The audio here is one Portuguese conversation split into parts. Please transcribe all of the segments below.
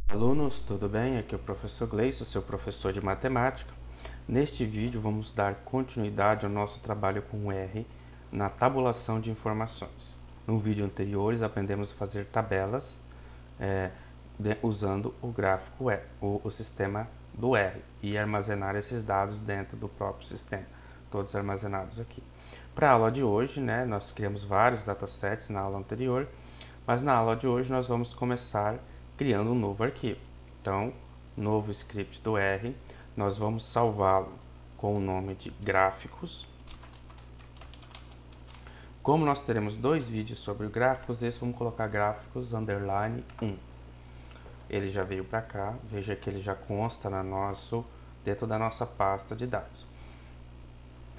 Alunos, tudo bem? Aqui é o professor Gleison, seu professor de matemática. Neste vídeo vamos dar continuidade ao nosso trabalho com R na tabulação de informações. No vídeo anterior aprendemos a fazer tabelas usando o gráfico R, o sistema do R, e armazenar esses dados dentro do próprio sistema, todos armazenados aqui. Para a aula de hoje, nós criamos vários datasets na aula anterior, mas na aula de hoje nós vamos começar criando um novo arquivo. Então, novo script do R, nós vamos salvá-lo com o nome de gráficos. Como nós teremos dois vídeos sobre gráficos, esse vamos colocar gráficos underline 1. Ele já veio para cá, veja que ele já consta dentro da nossa pasta de dados.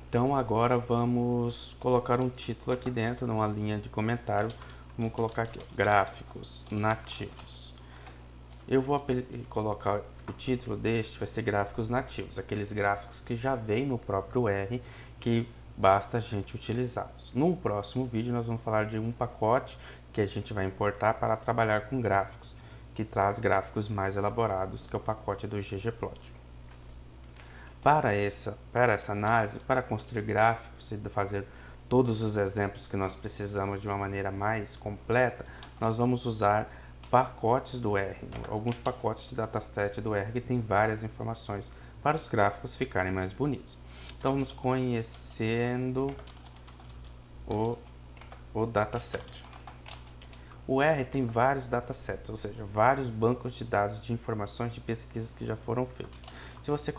Então agora vamos colocar um título aqui dentro, numa linha de comentário. Vamos colocar aqui, gráficos nativos. Eu vou colocar o título deste, vai ser gráficos nativos, aqueles gráficos que já vem no próprio R, que basta a gente utilizá-los. No próximo vídeo nós vamos falar de um pacote que a gente vai importar para trabalhar com gráficos, que traz gráficos mais elaborados, que é o pacote do ggplot. Para essa análise, para construir gráficos e fazer todos os exemplos que nós precisamos de uma maneira mais completa, nós vamos usar pacotes do R, alguns pacotes de dataset do R que tem várias informações para os gráficos ficarem mais bonitos. Então vamos conhecendo o dataset. O R tem vários datasets, ou seja, vários bancos de dados de informações de pesquisas que já foram feitas. Se você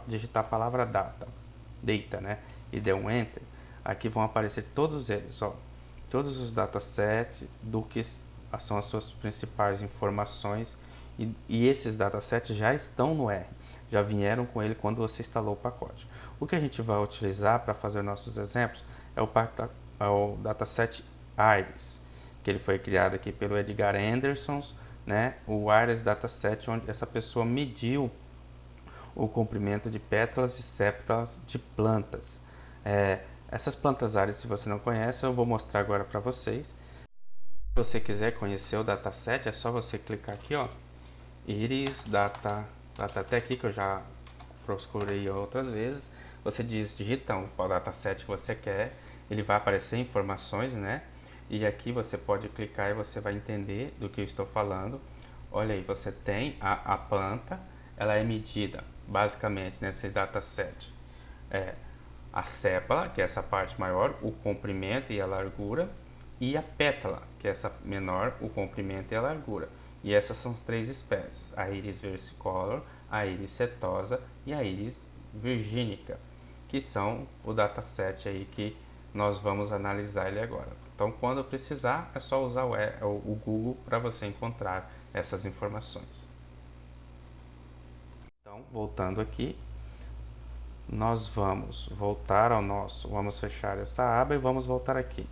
digitar a palavra data, e der um enter, aqui vão aparecer todos eles, todos os datasets do que são as suas principais informações, e esses datasets já estão no R, já vieram com ele quando você instalou o pacote. O que a gente vai utilizar para fazer nossos exemplos é o dataset IRIS, que ele foi criado aqui pelo Edgar Anderson, o IRIS dataset, onde essa pessoa mediu o comprimento de pétalas e sépalas de plantas. Essas plantas IRIS, se você não conhece, eu vou mostrar agora para vocês. Se você quiser conhecer o dataset, é só você clicar aqui, IRIS Datatec, aqui que eu já procurei outras vezes. Você digita qual dataset que você quer, ele vai aparecer informações, e aqui você pode clicar e você vai entender do que eu estou falando. Olha aí, você tem a planta, ela é medida basicamente nesse dataset. A sépala, que é essa parte maior, o comprimento e a largura, e a pétala, que é essa menor, o comprimento e a largura. E essas são as três espécies, a Iris versicolor, a Iris setosa e a Iris virginica, que são o dataset aí que nós vamos analisar ele agora. Então, quando precisar, é só usar o Google para você encontrar essas informações. Então, voltando aqui, nós vamos voltar vamos fechar essa aba e vamos voltar aqui.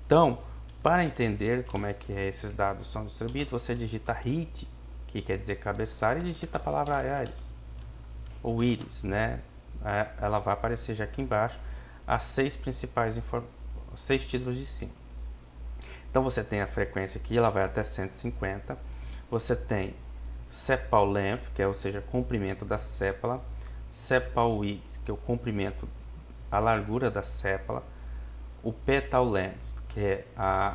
Então, para entender como é que esses dados são distribuídos, você digita read, que quer dizer cabeçalho, e digita a palavra iris, ou iris, ela vai aparecer já aqui embaixo as seis títulos de cima. Então você tem a frequência aqui, ela vai até 150. Você tem sepal length, que é, ou seja, comprimento da sépala, sepal width, que é o comprimento, a largura da sépala, o petal length, que é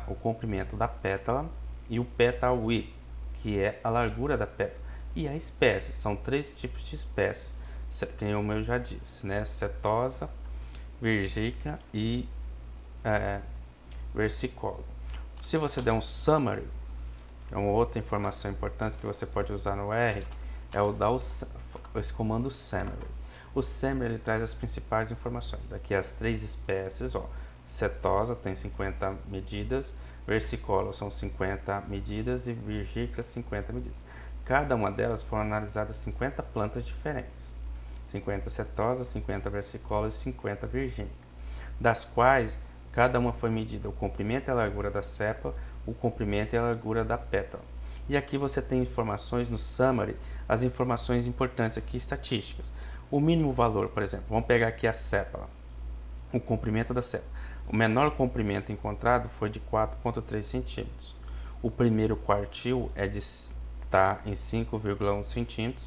o comprimento da pétala, e o petal width, que é a largura da pétala. E a espécie, são três tipos de espécies, que eu já disse, setosa, virgínica e versicolor. Se você der um summary, é uma outra informação importante que você pode usar no R, é esse comando summary. O summary ele traz as principais informações. Aqui as três espécies, setosa tem 50 medidas, versicolor são 50 medidas e virgínica 50 medidas. Cada uma delas foram analisadas 50 plantas diferentes. 50 setosa, 50 versicolor e 50 virgínica, das quais cada uma foi medida o comprimento e a largura da sépala, o comprimento e a largura da pétala. E aqui você tem informações no summary, as informações importantes aqui, estatísticas. O mínimo valor, por exemplo, vamos pegar aqui a sépala, o comprimento da sépala. O menor comprimento encontrado foi de 4,3 centímetros. O primeiro quartil é de está em 5,1 centímetros.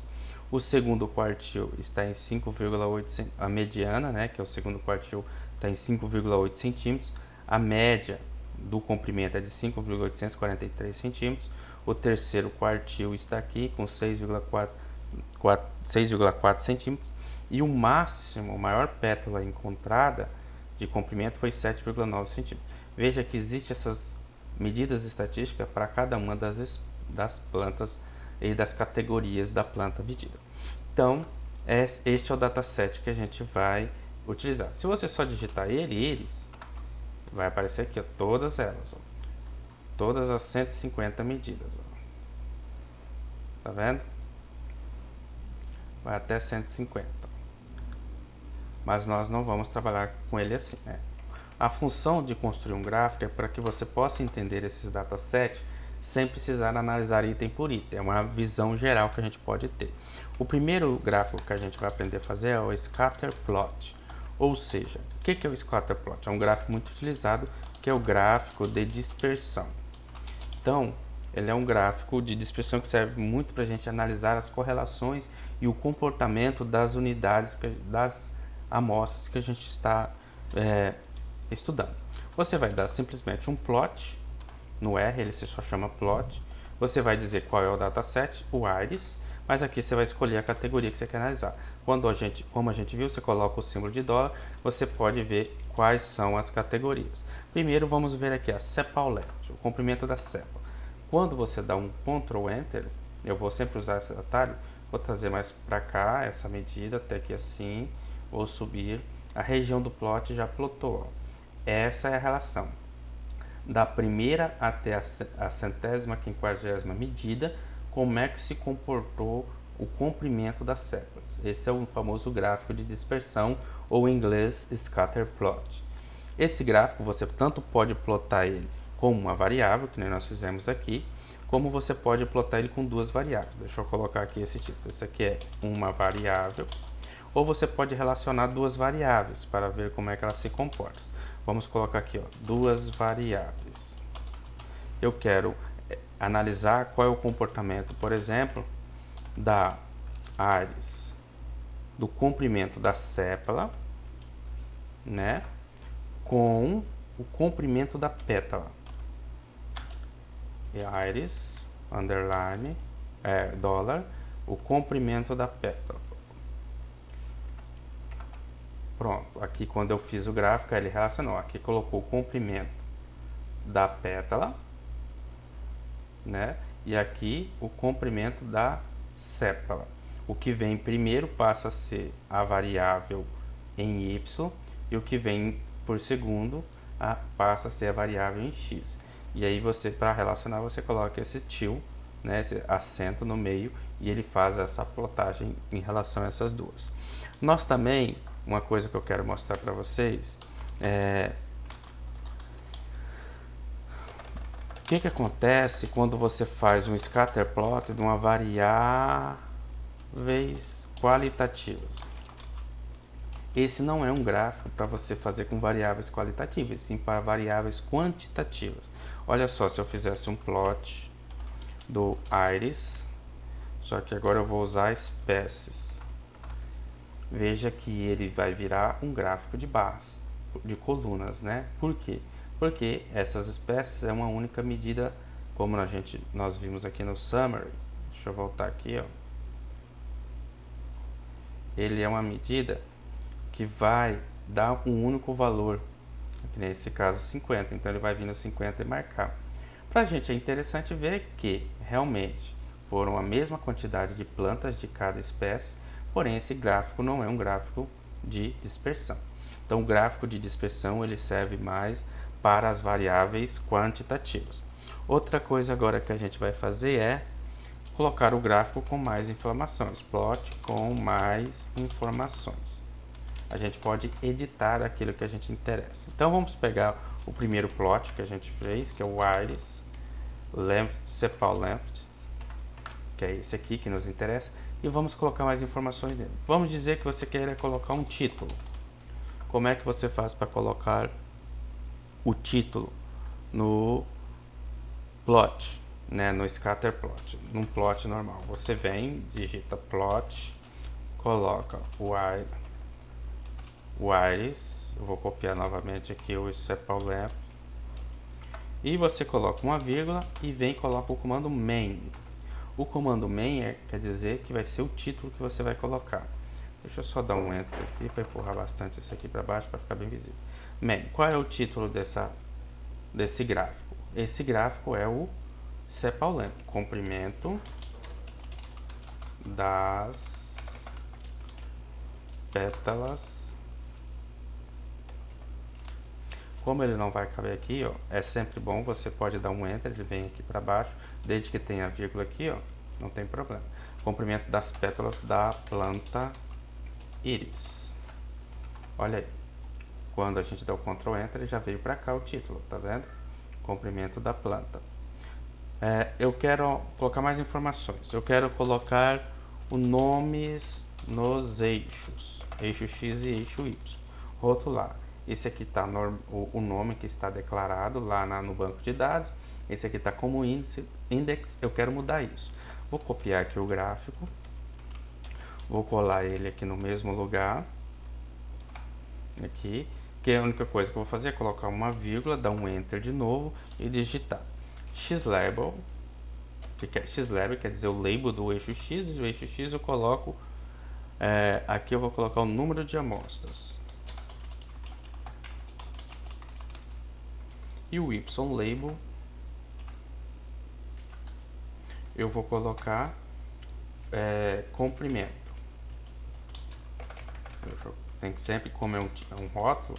O segundo quartil está em 5,8 centímetros. A mediana, né, que é o segundo quartil, está em 5,8 centímetros. A média do comprimento é de 5,843 centímetros. O terceiro quartil está aqui com 6,4 centímetros. E o máximo, a maior pétala encontrada de comprimento foi 7,9 centímetros. Veja que existem essas medidas estatísticas para cada uma das plantas e das categorias da planta medida. Então, este é o dataset que a gente vai utilizar. Se você só digitar eles, vai aparecer aqui, ó, todas elas, ó, todas as 150 medidas. Ó. Tá vendo? Vai até 150. Mas nós não vamos trabalhar com ele assim, né? A função de construir um gráfico é para que você possa entender esses datasets sem precisar analisar item por item. É uma visão geral que a gente pode ter. O primeiro gráfico que a gente vai aprender a fazer é o scatter plot. Ou seja, o que é o scatter plot? É um gráfico muito utilizado, que é o gráfico de dispersão. Então, ele é um gráfico de dispersão que serve muito para a gente analisar as correlações e o comportamento das unidades, das amostras que a gente está estudando. Você vai dar simplesmente um plot, no R ele só chama plot, você vai dizer qual é o dataset, o iris, mas aqui você vai escolher a categoria que você quer analisar. Como a gente viu, você coloca o símbolo de dólar, você pode ver quais são as categorias. Primeiro vamos ver aqui a sepal length, o comprimento da sepal. Quando você dá um Ctrl Enter, eu vou sempre usar esse atalho, vou trazer mais para cá essa medida, até aqui assim, vou subir, a região do plot já plotou. Essa é a relação da primeira até a 150ª medida, como é que se comportou o comprimento das séparas. Esse é o famoso gráfico de dispersão, ou em inglês scatter plot. Esse gráfico você tanto pode plotar ele como uma variável, que nem nós fizemos aqui, como você pode plotar ele com duas variáveis. Deixa eu colocar aqui esse tipo. Esse aqui é uma variável, ou você pode relacionar duas variáveis para ver como é que elas se comportam. Vamos colocar aqui, ó, duas variáveis. Eu quero analisar qual é o comportamento, por exemplo, da iris, do comprimento da sépala, né, com o comprimento da pétala. E iris, underline, dólar, o comprimento da pétala. Pronto, aqui quando eu fiz o gráfico, ele relacionou. Aqui colocou o comprimento da pétala, né? E aqui o comprimento da sépala. O que vem primeiro passa a ser a variável em y, e o que vem por segundo passa a ser a variável em x. E aí você, para relacionar, você coloca esse til, né, esse acento no meio, e ele faz essa plotagem em relação a essas duas. Nós também, uma coisa que eu quero mostrar para vocês o que acontece quando você faz um scatter plot de uma variáveis qualitativas. Esse não é um gráfico para você fazer com variáveis qualitativas, sim para variáveis quantitativas. Olha só, se eu fizesse um plot do iris, só que agora eu vou usar espécies. Veja que ele vai virar um gráfico de barras, de colunas, né? Por quê? Porque essas espécies é uma única medida, como nós vimos aqui no summary. Deixa eu voltar aqui, ó. Ele é uma medida que vai dar um único valor, aqui nesse caso 50, então ele vai vir no 50 e marcar. Para a gente é interessante ver que realmente foram a mesma quantidade de plantas de cada espécie, porém esse gráfico não é um gráfico de dispersão. Então o gráfico de dispersão ele serve mais para as variáveis quantitativas. Outra coisa agora que a gente vai fazer é colocar o gráfico com mais informações, plot com mais informações. A gente pode editar aquilo que a gente interessa. Então vamos pegar o primeiro plot que a gente fez, que é o iris length, sepal length, que é esse aqui que nos interessa, e vamos colocar mais informações nele. Vamos dizer que você queira colocar um título. Como é que você faz para colocar o título no plot, né, no scatter plot, num plot normal. Você vem, digita plot, coloca o iris, eu vou copiar novamente aqui o sepal-lamp, e você coloca uma vírgula e vem e coloca o comando main. O comando main quer dizer que vai ser o título que você vai colocar. Deixa eu só dar um enter aqui para empurrar bastante isso aqui para baixo para ficar bem visível. Main, qual é o título desse gráfico? Esse gráfico é o sepal-lamp, comprimento das pétalas. Como ele não vai caber aqui, ó, é sempre bom, você pode dar um enter, ele vem aqui para baixo, desde que tenha a vírgula aqui, ó, não tem problema. Comprimento das pétalas da planta íris. Olha aí, quando a gente der o Ctrl Enter, ele já veio para cá o título, tá vendo? Comprimento da planta. Eu quero colocar mais informações, eu quero colocar os nomes nos eixos, eixo X e eixo Y, rotular. Esse aqui está o nome que está declarado lá no banco de dados. Esse aqui está como index. Eu quero mudar isso. Vou copiar aqui o gráfico. Vou colar ele aqui no mesmo lugar. Aqui. Que a única coisa que eu vou fazer é colocar uma vírgula, dar um enter de novo e digitar xlabel. Xlabel quer dizer o label do eixo X. E do eixo X eu coloco... aqui eu vou colocar o número de amostras. E o Y-label eu vou colocar comprimento. Tem que sempre, como é um rótulo,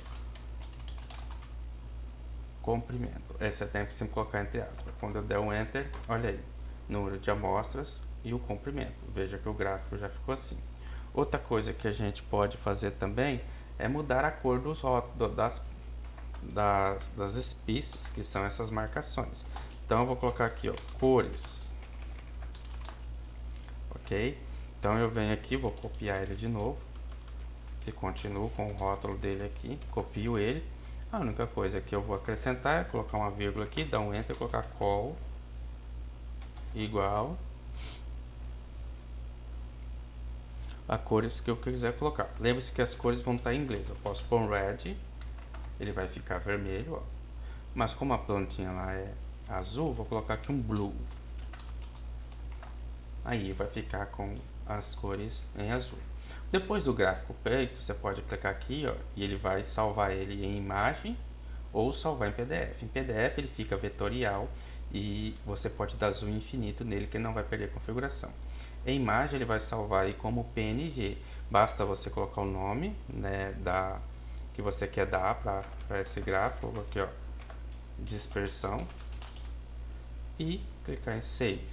comprimento. Esse eu tenho que sempre colocar entre aspas. Quando eu der um enter, olha aí, número de amostras e o comprimento. Veja que o gráfico já ficou assim. Outra coisa que a gente pode fazer também é mudar a cor dos rótulos, das espícies, que são essas marcações. Então eu vou colocar aqui, ó, cores. Ok? Então eu venho aqui, vou copiar ele de novo, que continuo com o rótulo dele aqui, copio ele. A única coisa que eu vou acrescentar é colocar uma vírgula aqui, dar um enter, colocar col igual a cores que eu quiser colocar. Lembre-se que as cores vão estar em inglês. Eu posso pôr red, ele vai ficar vermelho, ó. Mas como a plantinha lá é azul, vou colocar aqui um blue. Aí vai ficar com as cores em azul. Depois do gráfico feito, você pode clicar aqui, ó, e ele vai salvar ele em imagem ou salvar em PDF. Em PDF ele fica vetorial e você pode dar zoom infinito nele que não vai perder configuração. Em imagem ele vai salvar aí como PNG. Basta você colocar o nome, né, que você quer dar para esse gráfico, aqui, ó, dispersão, e clicar em Save.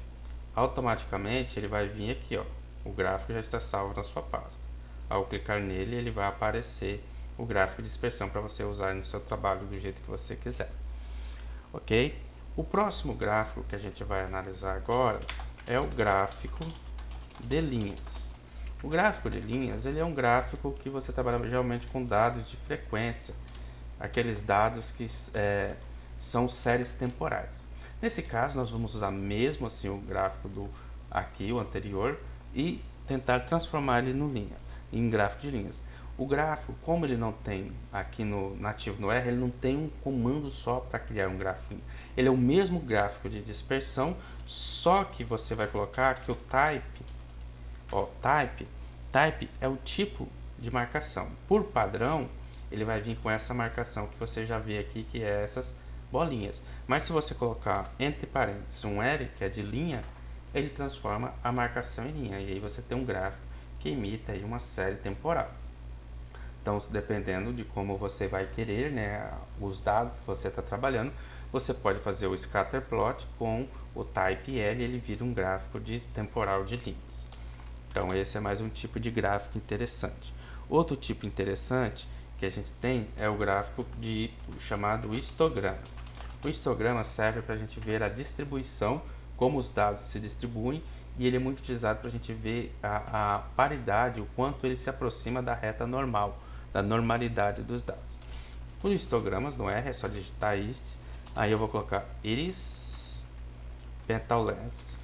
Automaticamente ele vai vir aqui, ó, o gráfico já está salvo na sua pasta. Ao clicar nele, ele vai aparecer o gráfico de dispersão para você usar no seu trabalho do jeito que você quiser. Ok? O próximo gráfico que a gente vai analisar agora é o gráfico de linhas. O gráfico de linhas, ele é um gráfico que você trabalha geralmente com dados de frequência, aqueles dados que são séries temporais. Nesse caso, nós vamos usar mesmo assim o gráfico o anterior, e tentar transformar ele em gráfico de linhas. O gráfico, como ele não tem aqui nativo no R, ele não tem um comando só para criar um gráfico. Ele é o mesmo gráfico de dispersão, só que você vai colocar que o type, ó, type é o tipo de marcação. Por padrão, ele vai vir com essa marcação que você já vê aqui, que é essas bolinhas. Mas se você colocar entre parênteses um L, que é de linha, ele transforma a marcação em linha. E aí você tem um gráfico que imita aí uma série temporal. Então, dependendo de como você vai querer, né, os dados que você está trabalhando, você pode fazer o scatter plot com o type L, ele vira um gráfico de temporal de linhas. Então, esse é mais um tipo de gráfico interessante. Outro tipo interessante que a gente tem é o gráfico chamado histograma. O histograma serve para a gente ver a distribuição, como os dados se distribuem, e ele é muito utilizado para a gente ver a paridade, o quanto ele se aproxima da reta normal, da normalidade dos dados. Os histogramas no R é só digitar ist, aí eu vou colocar iris petal left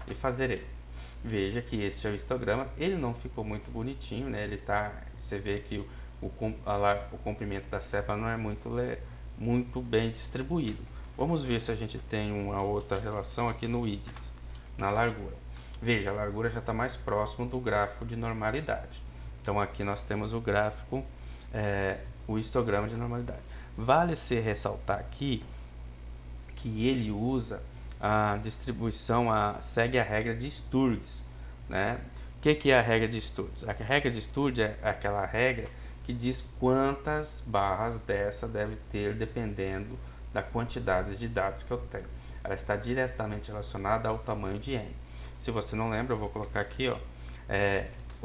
e fazer ele. Veja que este é o histograma, ele não ficou muito bonitinho, né? Ele tá, você vê que o comprimento da cepa não é muito bem distribuído. Vamos ver se a gente tem uma outra relação aqui no width, na largura. Veja, a largura já está mais próximo do gráfico de normalidade. Então aqui nós temos o gráfico, o histograma de normalidade. Vale se ressaltar aqui que ele usa a distribuição, segue a regra de Sturges, né? O que é a regra de Sturges? A regra de Sturges é aquela regra que diz quantas barras dessa deve ter dependendo da quantidade de dados que eu tenho. Ela está diretamente relacionada ao tamanho de n. Se você não lembra, eu vou colocar aqui, ó,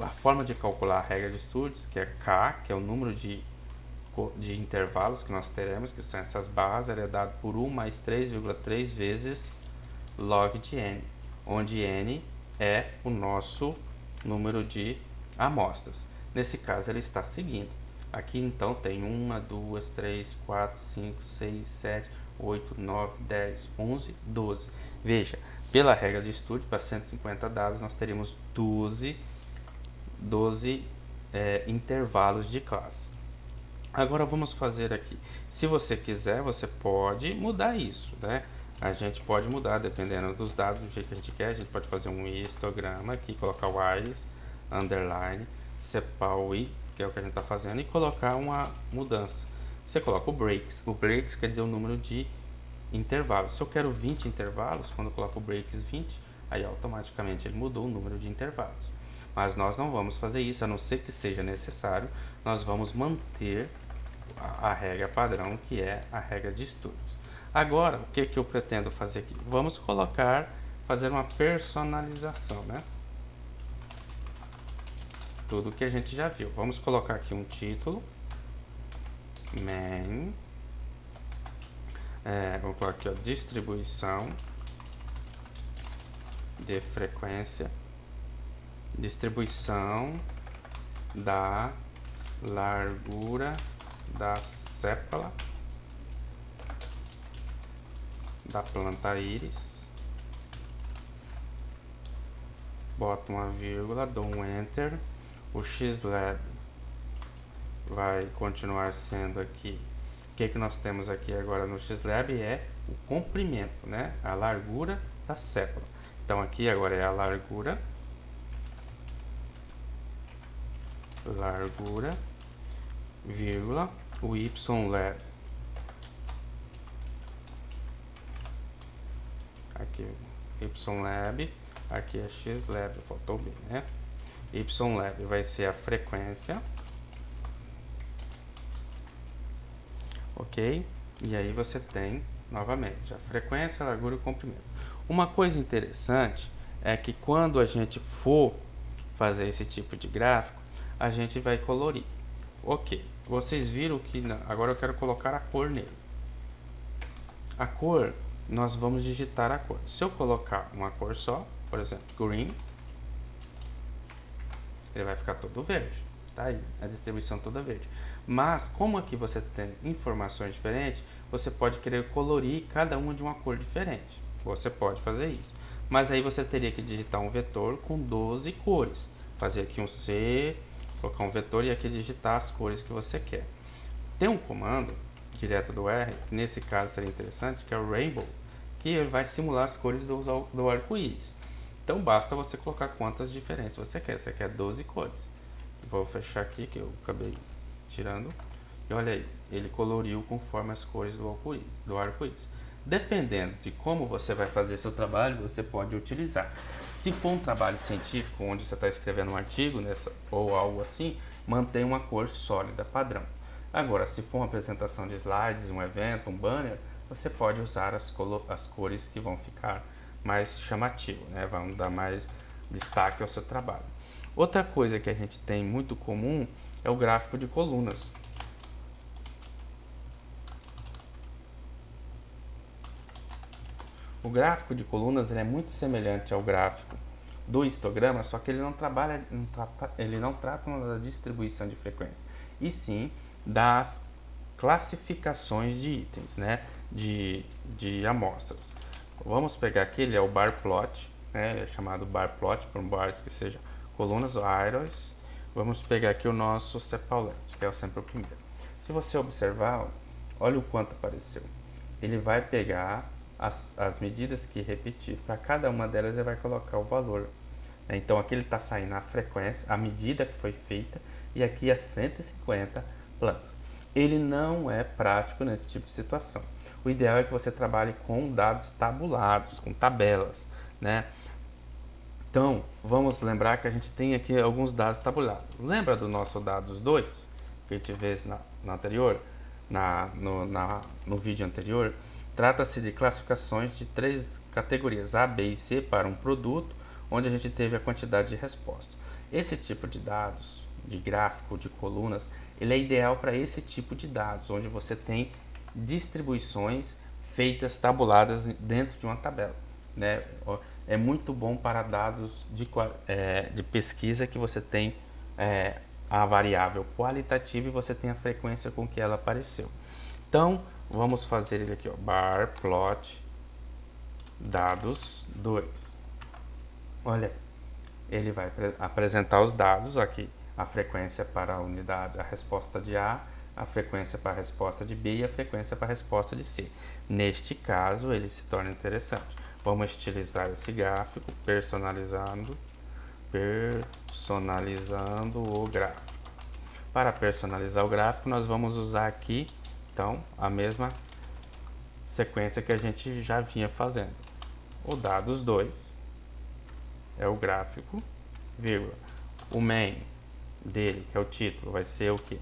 a forma de calcular a regra de Sturges, que é k, que é o número de intervalos que nós teremos, que são essas barras, ela é dado por 1 mais 3,3 vezes log de n, onde n é o nosso número de amostras. Nesse caso, ele está seguindo. Aqui, então, tem 1, 2, 3, 4, 5, 6, 7, 8, 9, 10, 11, 12. Veja, pela regra de Sturges, para 150 dados, nós teríamos 12 intervalos de classe. Agora vamos fazer aqui. Se você quiser, você pode mudar isso, né? A gente pode mudar dependendo dos dados, do jeito que a gente quer. A gente pode fazer um histograma aqui, colocar o iris, underline, separar o i, que é o que a gente está fazendo, e colocar uma mudança. Você coloca o breaks. O breaks quer dizer o número de intervalos. Se eu quero 20 intervalos, quando eu coloco o breaks 20, aí automaticamente ele mudou o número de intervalos. Mas nós não vamos fazer isso, a não ser que seja necessário. Nós vamos manter a regra padrão, que é a regra de Sturges. Agora, o que eu pretendo fazer aqui? Vamos fazer uma personalização, né? Tudo que a gente já viu. Vamos colocar aqui um título. Main. Vamos colocar aqui, ó, distribuição de frequência. Distribuição da largura da sépala da planta íris. Boto uma vírgula, dou um enter. O xlab vai continuar sendo aqui. O que nós temos aqui agora no xlab é o comprimento, né? A largura da sépala. Então aqui agora é a largura, vírgula, o ylab. Aqui ylab, aqui é xlab, faltou bem, né? Ylab vai ser a frequência, ok? E aí você tem novamente a frequência, a largura e o comprimento. Uma coisa interessante é que quando a gente for fazer esse tipo de gráfico, a gente vai colorir. Ok, vocês viram que agora eu quero colocar a cor nele. A cor, nós vamos digitar a cor. Se eu colocar uma cor só, por exemplo, green, ele vai ficar todo verde. Tá aí, a distribuição toda verde. Mas, como aqui você tem informações diferentes, você pode querer colorir cada uma de uma cor diferente. Você pode fazer isso. Mas aí você teria que digitar um vetor com 12 cores. Fazer aqui um C, colocar um vetor e aqui digitar as cores que você quer. Tem um comando direto do R, que nesse caso seria interessante, que é o Rainbow, que ele vai simular as cores do arco-íris. Então basta você colocar quantas diferentes você quer. Você quer 12 cores. Vou fechar aqui, que eu acabei tirando. E olha aí, ele coloriu conforme as cores do arco-íris. Dependendo de como você vai fazer seu trabalho, você pode utilizar. Se for um trabalho científico, onde você está escrevendo um artigo ou algo assim, mantém uma cor sólida, padrão. Agora, se for uma apresentação de slides, um evento, um banner, você pode usar as cores que vão ficar mais chamativo, né? Vão dar mais destaque ao seu trabalho. Outra coisa que a gente tem muito comum é o gráfico de colunas. O gráfico de colunas ele é muito semelhante ao gráfico do histograma, só que ele não trata da distribuição de frequência, e sim das classificações de itens, né? de amostras. Vamos pegar aqui, ele é o bar plot, né? Ele é chamado bar plot, por bars que sejam colunas ou arrows. Vamos pegar aqui o nosso sepaulet, que é sempre o primeiro. Se você observar, olha o quanto apareceu. Ele vai pegar as medidas que repetir. Para cada uma delas ele vai colocar o valor. Então aqui ele está saindo a frequência, a medida que foi feita, e aqui é 150 plantas. Ele não é prático nesse tipo de situação. O ideal é que você trabalhe com dados tabulados, com tabelas, né? Então, vamos lembrar que a gente tem aqui alguns dados tabulados. Lembra do nosso dados 2, que a gente fez no anterior, no vídeo anterior? Trata-se de classificações de 3 categorias, A, B e C, para um produto, onde a gente teve a quantidade de respostas. Esse tipo de dados, de gráfico, de colunas, ele é ideal para esse tipo de dados, onde você tem distribuições feitas, tabuladas dentro de uma tabela, né? É muito bom para dados de pesquisa que você tem a variável qualitativa e você tem a frequência com que ela apareceu. Então, vamos fazer ele aqui, ó, bar plot dados 2. Olha, ele vai apresentar os dados aqui, a frequência para a unidade, a resposta de A, a frequência para a resposta de B e a frequência para a resposta de C. Neste caso, ele se torna interessante. Vamos estilizar esse gráfico, personalizando o gráfico. Para personalizar o gráfico, nós vamos usar aqui, então, a mesma sequência que a gente já vinha fazendo. O dados 2 é o gráfico, vírgula. O main dele, que é o título, vai ser o que?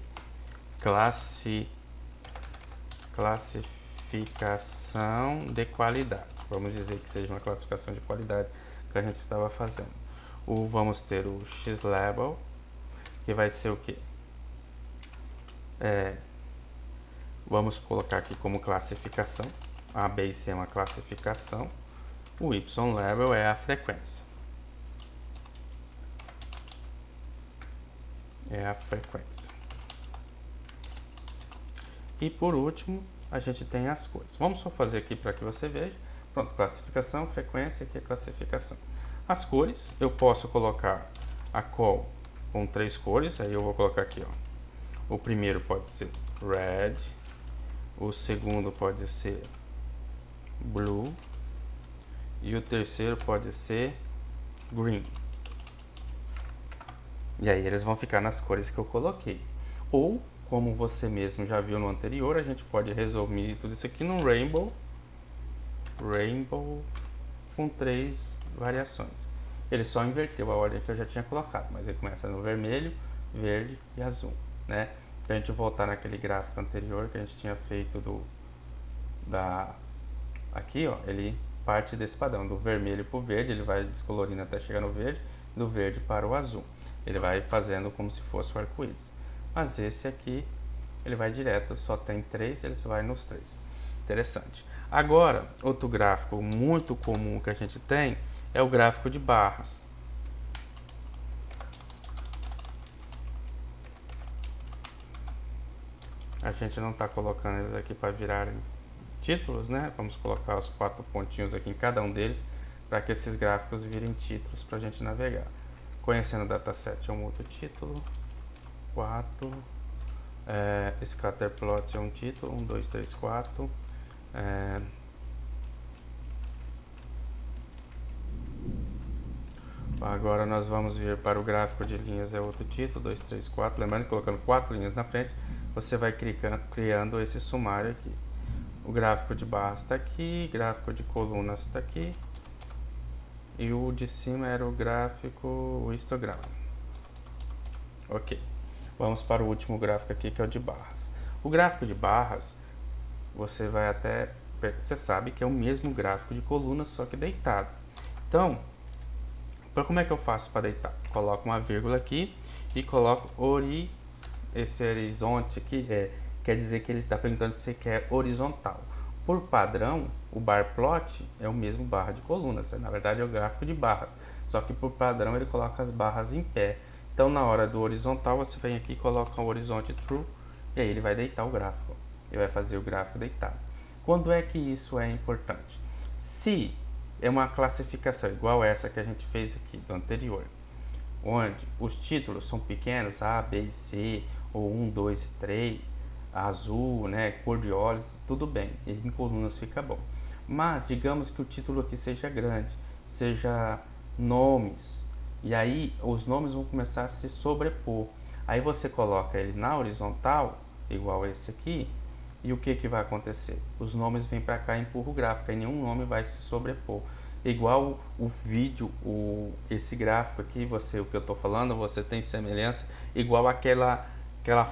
Classificação de qualidade. Vamos dizer que seja uma classificação de qualidade que a gente estava fazendo. Vamos ter o X-Label, que vai ser o que? Vamos colocar aqui como classificação. A, B e C é uma classificação. O Y-Label é a frequência. E por último, a gente tem as cores. Vamos só fazer aqui para que você veja. Pronto, classificação, frequência, aqui é classificação. As cores, eu posso colocar a call com 3 cores, aí eu vou colocar aqui, ó. O primeiro pode ser red, o segundo pode ser blue e o terceiro pode ser green. E aí eles vão ficar nas cores que eu coloquei. Ou, como você mesmo já viu no anterior, a gente pode resumir tudo isso aqui num rainbow com 3 variações. Ele só inverteu a ordem que eu já tinha colocado, mas ele começa no vermelho, verde e azul, né? Se a gente voltar naquele gráfico anterior que a gente tinha feito aqui, ó, ele parte desse padrão, do vermelho para o verde, ele vai descolorindo até chegar no verde, do verde para o azul. Ele vai fazendo como se fosse o arco-íris. Mas esse aqui, ele vai direto, só tem 3, ele só vai nos 3. Interessante. Agora, outro gráfico muito comum que a gente tem é o gráfico de barras. A gente não está colocando eles aqui para virarem títulos, né? Vamos colocar os 4 pontinhos aqui em cada um deles para que esses gráficos virem títulos para a gente navegar. Conhecendo o dataset é um outro título. 4. Scatterplot é um título. 1, 2, 3, 4. Agora nós vamos vir para o gráfico de linhas, é outro título. 2, 3, 4. Lembrando que colocando 4 linhas na frente, você vai criando esse sumário aqui. O gráfico de barras está aqui, gráfico de colunas está aqui. E o de cima era o gráfico, o histograma. Ok. Vamos para o último gráfico aqui, que é o de barras. O gráfico de barras, você sabe que é o mesmo gráfico de colunas, só que deitado. Então, como é que eu faço para deitar? Coloco uma vírgula aqui e coloco esse horizonte aqui, quer dizer que ele está perguntando se quer horizontal. Por padrão, o bar plot é o mesmo barra de colunas, na verdade é o gráfico de barras, só que por padrão ele coloca as barras em pé. Então na hora do horizontal você vem aqui e coloca o horizonte true, e aí ele vai deitar o gráfico, ele vai fazer o gráfico deitado. Quando é que isso é importante? Se é uma classificação igual essa que a gente fez aqui do anterior, onde os títulos são pequenos, A, B e C, ou 1, 2 e 3, azul, né, cor de olhos, tudo bem, em colunas fica bom. Mas digamos que o título aqui seja grande, seja nomes, e aí os nomes vão começar a se sobrepor. Aí você coloca ele na horizontal, igual esse aqui, e o que vai acontecer? Os nomes vêm para cá e empurram o gráfico, e nenhum nome vai se sobrepor. Igual o vídeo, esse gráfico aqui, o que eu estou falando, você tem semelhança, igual aquela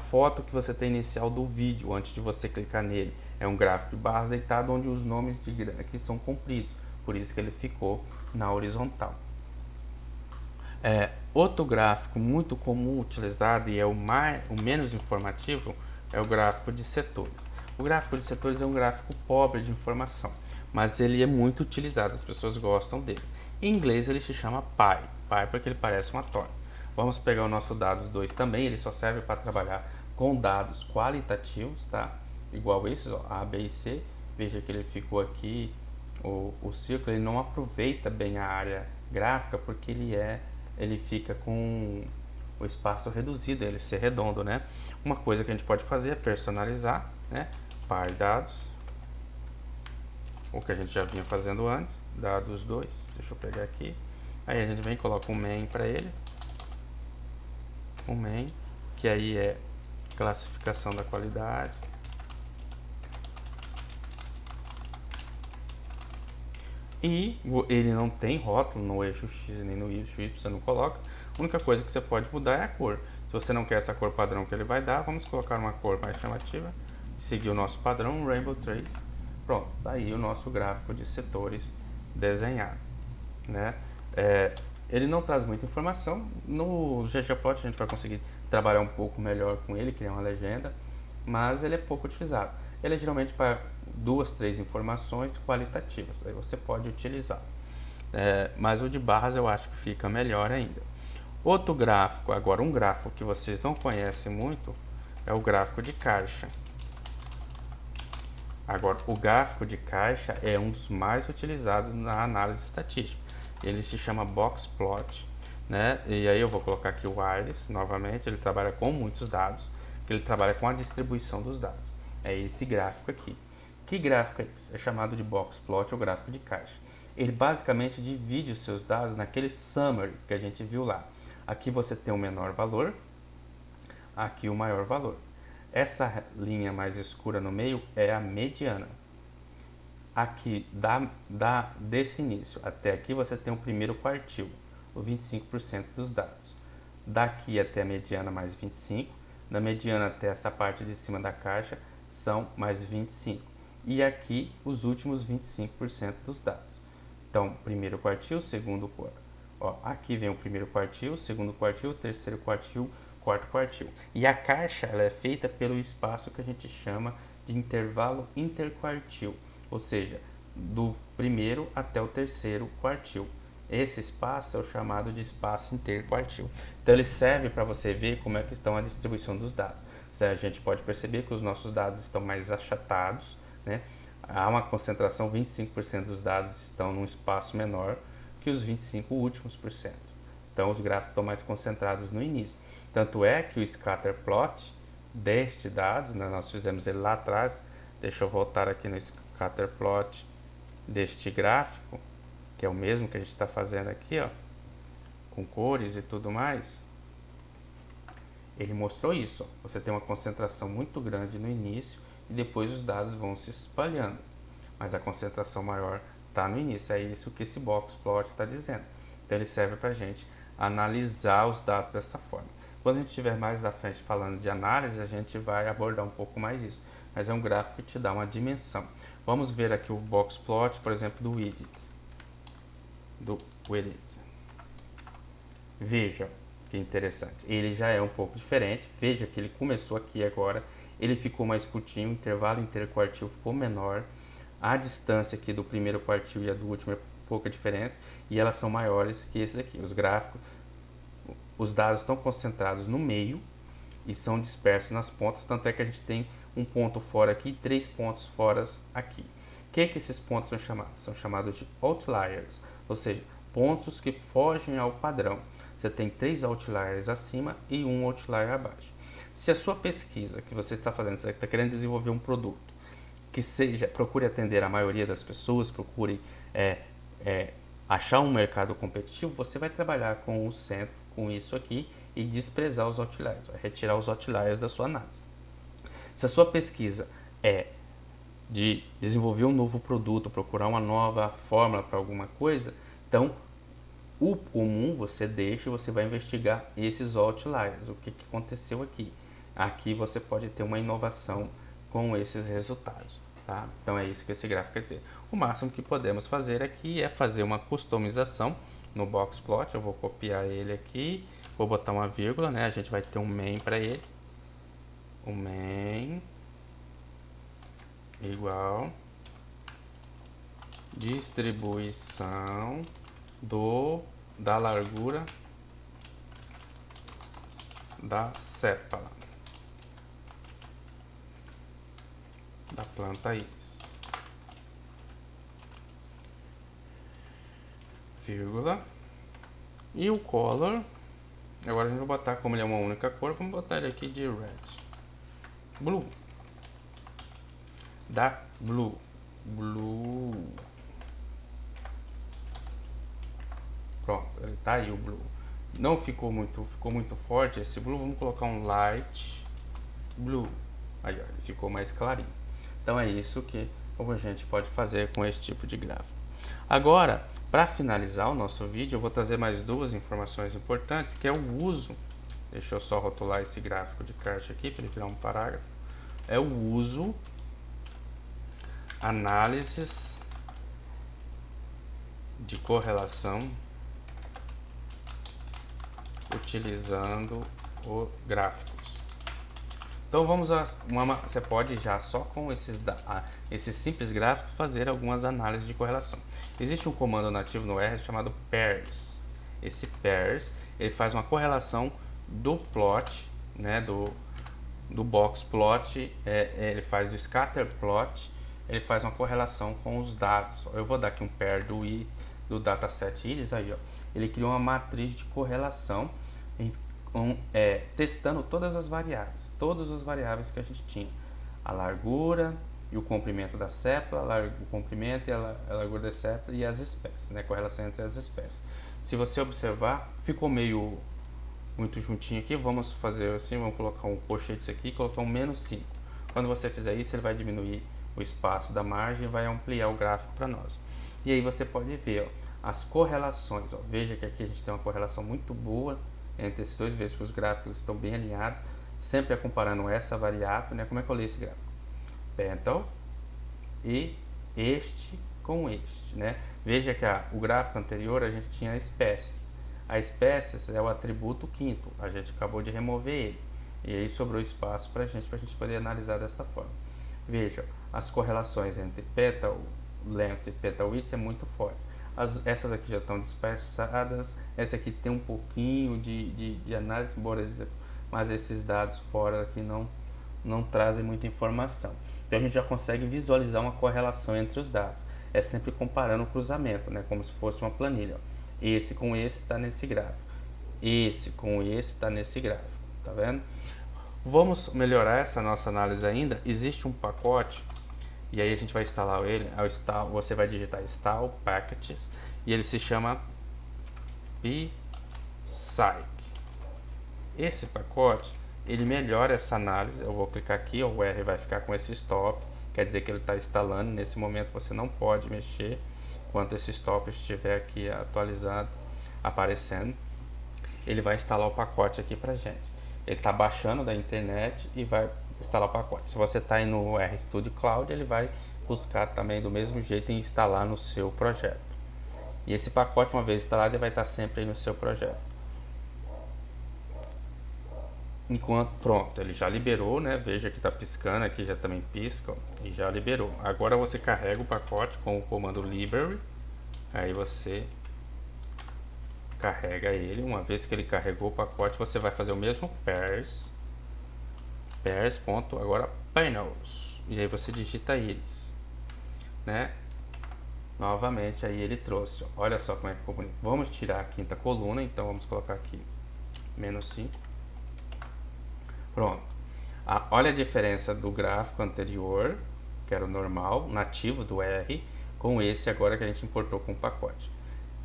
foto que você tem inicial do vídeo, antes de você clicar nele. É um gráfico de barras deitado, onde os nomes aqui são compridos, por isso que ele ficou na horizontal. Outro gráfico muito comum utilizado e é o menos informativo é o gráfico de setores. O gráfico de setores é um gráfico pobre de informação, mas ele é muito utilizado, as pessoas gostam dele. Em inglês ele se chama pie porque ele parece uma torta. Vamos pegar o nosso dados 2 também, ele só serve para trabalhar com dados qualitativos, tá? Igual esses, ó, A, B e C. Veja que ele ficou aqui, o círculo, ele não aproveita bem a área gráfica porque ele fica com o espaço reduzido, ele ser redondo, né? Uma coisa que a gente pode fazer é personalizar, né? Par dados, o que a gente já vinha fazendo antes, dados 2, deixa eu pegar aqui. Aí a gente vem e coloca um main para ele, um main, que aí é classificação da qualidade. E ele não tem rótulo no eixo X nem no eixo Y, você não coloca. A única coisa que você pode mudar é a cor. Se você não quer essa cor padrão que ele vai dar, vamos colocar uma cor mais chamativa. Seguir o nosso padrão, Rainbow Trace. Pronto, tá aí o nosso gráfico de setores desenhado, né? Ele não traz muita informação. No ggplot a gente vai conseguir trabalhar um pouco melhor com ele, criar uma legenda, mas ele é pouco utilizado. Ele é geralmente para 2, 3 informações qualitativas, aí você pode utilizar. Mas o de barras eu acho que fica melhor ainda. Outro gráfico, agora um gráfico que vocês não conhecem muito, é o gráfico de caixa. Agora, o gráfico de caixa é um dos mais utilizados na análise estatística. Ele se chama box plot, né? E aí eu vou colocar aqui o Iris novamente. Ele trabalha com muitos dados, ele trabalha com a distribuição dos dados. É esse gráfico aqui. Que gráfico é esse? É chamado de box plot ou gráfico de caixa. Ele basicamente divide os seus dados naquele summary que a gente viu lá. Aqui você tem o menor valor, aqui o maior valor. Essa linha mais escura no meio é a mediana. Aqui, desse início até aqui, você tem o primeiro quartil, o 25% dos dados. Daqui até a mediana, mais 25%. Da mediana até essa parte de cima da caixa, são mais 25%. E aqui, os últimos 25% dos dados. Então, primeiro quartil, segundo quartil. Aqui vem o primeiro quartil, segundo quartil, terceiro quartil, quarto quartil. E a caixa ela é feita pelo espaço que a gente chama de intervalo interquartil, ou seja, do primeiro até o terceiro quartil. Esse espaço é o chamado de espaço interquartil. Então ele serve para você ver como é que estão a distribuição dos dados. A gente pode perceber que os nossos dados estão mais achatados, né? Há uma concentração, 25% dos dados estão num espaço menor que os 25 últimos por cento. Então os gráficos estão mais concentrados no início. Tanto é que o scatter plot deste dados, né, nós fizemos ele lá atrás. Deixa eu voltar aqui no scatter plot deste gráfico, que é o mesmo que a gente está fazendo aqui, ó, com cores e tudo mais. Ele mostrou isso, ó. Você tem uma concentração muito grande no início e depois os dados vão se espalhando, mas a concentração maior está no início. É isso que esse box plot está dizendo. Então ele serve para a gente analisar os dados dessa forma. Quando a gente estiver mais à frente falando de análise, a gente vai abordar um pouco mais isso, mas é um gráfico que te dá uma dimensão. Vamos ver aqui o box plot, por exemplo, do widget. Veja que interessante, ele já é um pouco diferente. Veja que ele começou aqui agora, ele ficou mais curtinho, o intervalo interquartil ficou menor, a distância aqui do primeiro quartil e a do último é pouca diferente, e elas são maiores que esses aqui. Os gráficos, os dados estão concentrados no meio e são dispersos nas pontas, tanto é que a gente tem um ponto fora aqui e 3 pontos fora aqui. que esses pontos são chamados? São chamados de outliers, ou seja, pontos que fogem ao padrão. Você tem 3 outliers acima e 1 outlier abaixo. Se a sua pesquisa que você está fazendo, você está querendo desenvolver um produto que seja, procure atender a maioria das pessoas, procure achar um mercado competitivo, você vai trabalhar com o centro, com isso aqui, e desprezar os outliers, vai retirar os outliers da sua análise. Se a sua pesquisa é de desenvolver um novo produto, procurar uma nova fórmula para alguma coisa, então o comum você deixa e você vai investigar esses outliers, o que aconteceu aqui. Aqui você pode ter uma inovação com esses resultados. Tá? Então é isso que esse gráfico quer dizer. O máximo que podemos fazer aqui é fazer uma customização no boxplot. Eu vou copiar ele aqui, vou botar uma vírgula, né? A gente vai ter um main para ele. O main igual distribuição da largura da sépala da planta íris, vírgula, e o color, agora a gente vai botar, como ele é uma única cor, vamos botar ele aqui de red, blue, da blue, pronto, ele tá aí o blue. Não ficou muito forte esse blue, vamos colocar um light blue, aí ó, ele ficou mais clarinho. Então é isso que a gente pode fazer com esse tipo de gráfico. Agora, para finalizar o nosso vídeo, eu vou trazer mais 2 informações importantes, que é o uso. Deixa eu só rotular esse gráfico de kart aqui para ele virar um parágrafo. É o uso, análises de correlação utilizando o gráficos. Então vamos a você pode já só com esses simples gráficos fazer algumas análises de correlação. Existe um comando nativo no R chamado pairs. Esse pairs ele faz uma correlação do plot, né, do box plot, ele faz do scatter plot, ele faz uma correlação com os dados. Eu vou dar aqui um pair do dataset íris, aí ó, ele criou uma matriz de correlação testando todas as variáveis que a gente tinha, a largura e o comprimento da sépala, o comprimento e a largura da sépala e as espécies, né, correlação entre as espécies. Se você observar, ficou muito juntinho aqui. Vamos fazer assim, vamos colocar um colchete aqui e colocar um -5. Quando você fizer isso, ele vai diminuir o espaço da margem e vai ampliar o gráfico para nós. E aí você pode ver, ó, as correlações, ó. Veja que aqui a gente tem uma correlação muito boa entre esses dois, veja que os gráficos estão bem alinhados, sempre comparando essa variável, né? Como é que eu leio esse gráfico? Pental e este com este, né? Veja que o gráfico anterior a gente tinha espécies. A espécies é o atributo quinto, a gente acabou de remover ele. E aí sobrou espaço para a gente poder analisar dessa forma. Veja, as correlações entre petal length e petal width é muito forte. Essas aqui já estão dispersadas, essa aqui tem um pouquinho de análise, mas esses dados fora aqui não trazem muita informação. Então a gente já consegue visualizar uma correlação entre os dados. É sempre comparando o cruzamento, né, como se fosse uma planilha. Esse com esse está nesse gráfico. Esse com esse está nesse gráfico. Tá vendo? Vamos melhorar essa nossa análise ainda. Existe um pacote, e aí a gente vai instalar ele. Você vai digitar install packages e ele se chama PSYC. Esse pacote ele melhora essa análise. Eu vou clicar aqui, o R vai ficar com esse stop, quer dizer que ele está instalando. Nesse momento você não pode mexer enquanto esse stop estiver aqui atualizado, aparecendo. Ele vai instalar o pacote aqui pra gente. Ele está baixando da internet e vai instalar o pacote. Se você está aí no RStudio Cloud, ele vai buscar também do mesmo jeito e instalar no seu projeto. E esse pacote, uma vez instalado, ele vai estar sempre aí no seu projeto. Pronto, ele já liberou, né? Veja que está piscando, aqui já também pisca, ó, e já liberou. Agora você carrega o pacote com o comando library, aí você carrega ele. Uma vez que ele carregou o pacote, você vai fazer o mesmo pairs, agora panels, e aí você digita eles. né? Novamente aí ele trouxe, ó. Olha só como é que ficou bonito. Vamos tirar a quinta coluna, então vamos colocar aqui menos 5. Pronto. Olha a diferença do gráfico anterior, que era o normal, nativo do R, com esse agora que a gente importou com o pacote.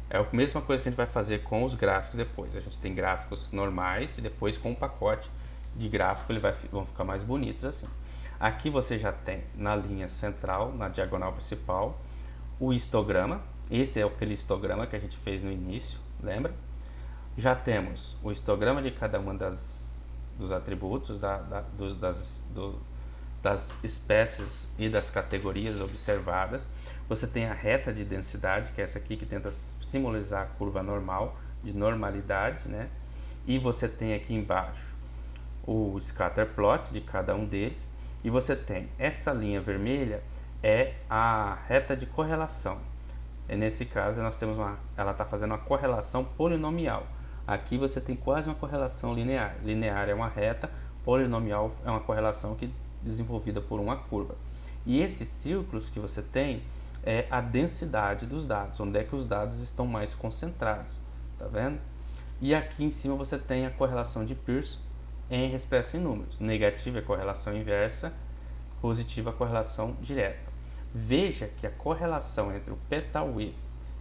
É a mesma coisa que a gente vai fazer com os gráficos depois. A gente tem gráficos normais e depois com o pacote de gráfico vão ficar mais bonitos assim. Aqui você já tem na linha central, na diagonal principal, o histograma. Esse é aquele histograma que a gente fez no início, lembra? Já temos o histograma de cada uma dos atributos, das espécies e das categorias observadas. Você tem a reta de densidade, que é essa aqui que tenta simbolizar a curva normal, de normalidade, né? E você tem aqui embaixo o scatter plot de cada um deles. E você tem essa linha vermelha, é a reta de correlação. E nesse caso nós temos ela está fazendo uma correlação polinomial. Aqui você tem quase uma correlação linear. Linear é uma reta, polinomial é uma correlação desenvolvida por uma curva. E esses círculos que você tem é a densidade dos dados, onde é que os dados estão mais concentrados, tá vendo? E aqui em cima você tem a correlação de Pearson expressa em números. Negativa é a correlação inversa, positiva a correlação direta. Veja que a correlação entre o petal width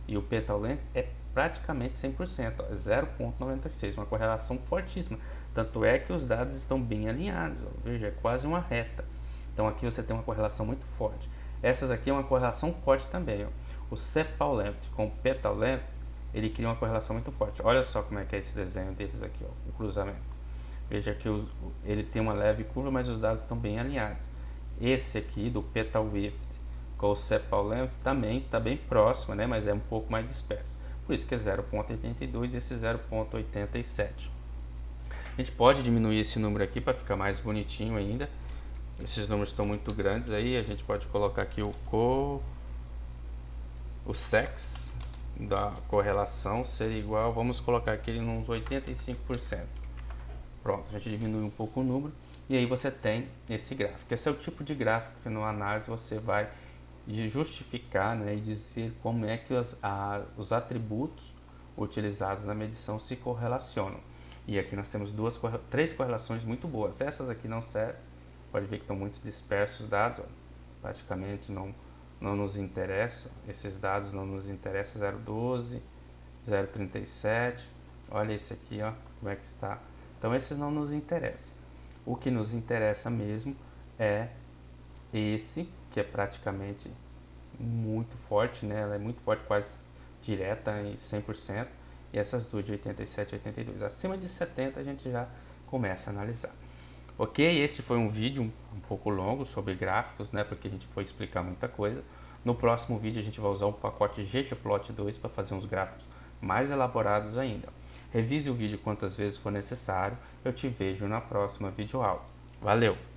e o petal length é praticamente 100%, ó, 0,96, uma correlação fortíssima. Tanto é que os dados estão bem alinhados, ó, veja, é quase uma reta. Então aqui você tem uma correlação muito forte. Essas aqui é uma correlação forte também, ó. O sepal length com o petal length, ele cria uma correlação muito forte. Olha só como é que é esse desenho deles aqui, ó, o cruzamento. Veja que ele tem uma leve curva, mas os dados estão bem alinhados. Esse aqui do petal width com o sepal length também está bem próximo, né, mas é um pouco mais disperso. Por isso que é 0,82 e esse 0,87. A gente pode diminuir esse número aqui para ficar mais bonitinho ainda. Esses números estão muito grandes aí, a gente pode colocar aqui o sex da correlação ser igual, vamos colocar aqui ele nos 85%. Pronto, a gente diminui um pouco o número e aí você tem esse gráfico. Esse é o tipo de gráfico que no análise você vai justificar, né, e dizer como é que os atributos utilizados na medição se correlacionam. E aqui nós temos três correlações muito boas. Essas aqui não servem, pode ver que estão muito dispersos os dados, ó. Praticamente não nos interessam, esses dados não nos interessam, 0,12, 0,37, olha esse aqui, ó, como é que está. Então esses não nos interessam. O que nos interessa mesmo é esse, que é praticamente muito forte, né? Ela é muito forte, quase direta em 100%, e essas duas de 87 e 82. Acima de 70 a gente já começa a analisar. Ok, esse foi um vídeo um pouco longo sobre gráficos, né? Porque a gente foi explicar muita coisa. No próximo vídeo a gente vai usar o pacote ggplot 2 para fazer uns gráficos mais elaborados ainda. Revise o vídeo quantas vezes for necessário. Eu te vejo na próxima videoaula. Valeu!